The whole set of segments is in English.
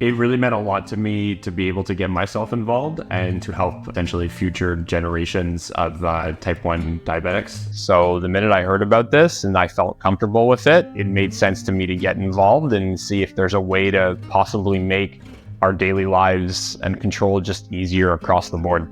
It really meant a lot to me to be able to get myself involved and to help potentially future generations of type 1 diabetics. So the minute I heard about this and I felt comfortable with it, it made sense to me to get involved and see if there's a way to possibly make our daily lives and control just easier across the board.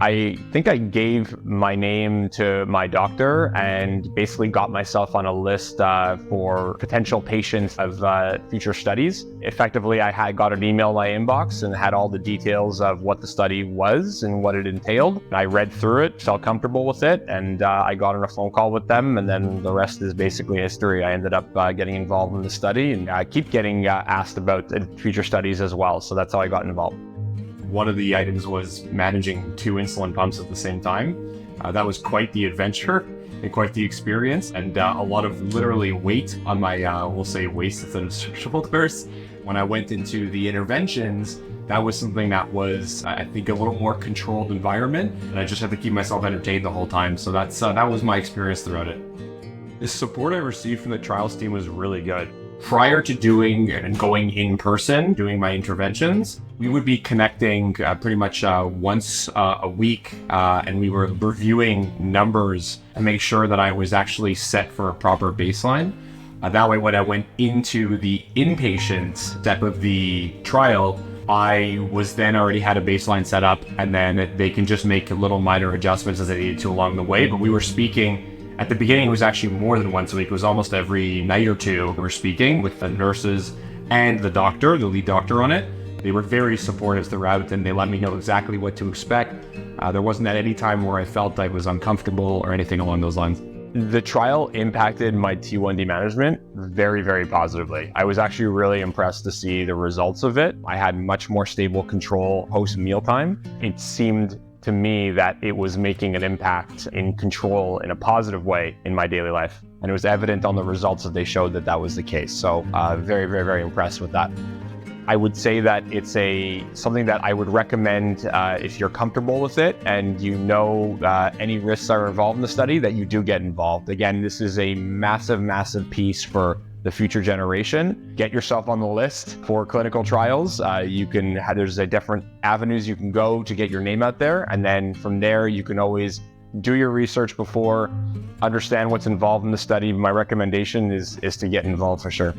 I think I gave my name to my doctor and basically got myself on a list for potential patients of future studies. Effectively, I got an email in my inbox and had all the details of what the study was and what it entailed. I read through it, felt comfortable with it, and I got on a phone call with them, and then the rest is basically history. I ended up getting involved in the study, and I keep getting asked about future studies as well, so that's how I got involved. One of the items was managing 2 insulin pumps at the same time. That was quite the adventure and quite the experience, and a lot of literally weight on my, we'll say, waist instead of shoulders. When I went into the interventions, that was something that was, I think, a little more controlled environment, and I just had to keep myself entertained the whole time. So that was my experience throughout it. The support I received from the trials team was really good. Prior to doing and going in person, doing my interventions, we would be connecting pretty much once a week, and we were reviewing numbers and make sure that I was actually set for a proper baseline. That way, when I went into the inpatient step of the trial, I was then already had a baseline set up, and then they can just make little minor adjustments as they needed to along the way. But we were speaking. At the beginning, it was actually more than once a week. It was almost every night or two. We were speaking with the nurses and the doctor, the lead doctor on it. They were very supportive throughout, and they let me know exactly what to expect. There wasn't at any time where I felt I was uncomfortable or anything along those lines. The trial impacted my T1D management very, very positively. I was actually really impressed to see the results of it. I had much more stable control post mealtime. It seemed to me that it was making an impact in control in a positive way in my daily life. And it was evident on the results that they showed that that was the case. So very, very, very impressed with that. I would say that it's something that I would recommend if you're comfortable with it and you know any risks are involved in the study, that you do get involved. Again, this is a massive, massive piece for the future generation. Get yourself on the list for clinical trials. There's different avenues you can go to get your name out there. And then from there, you can always do your research before, understand what's involved in the study. My recommendation is to get involved for sure.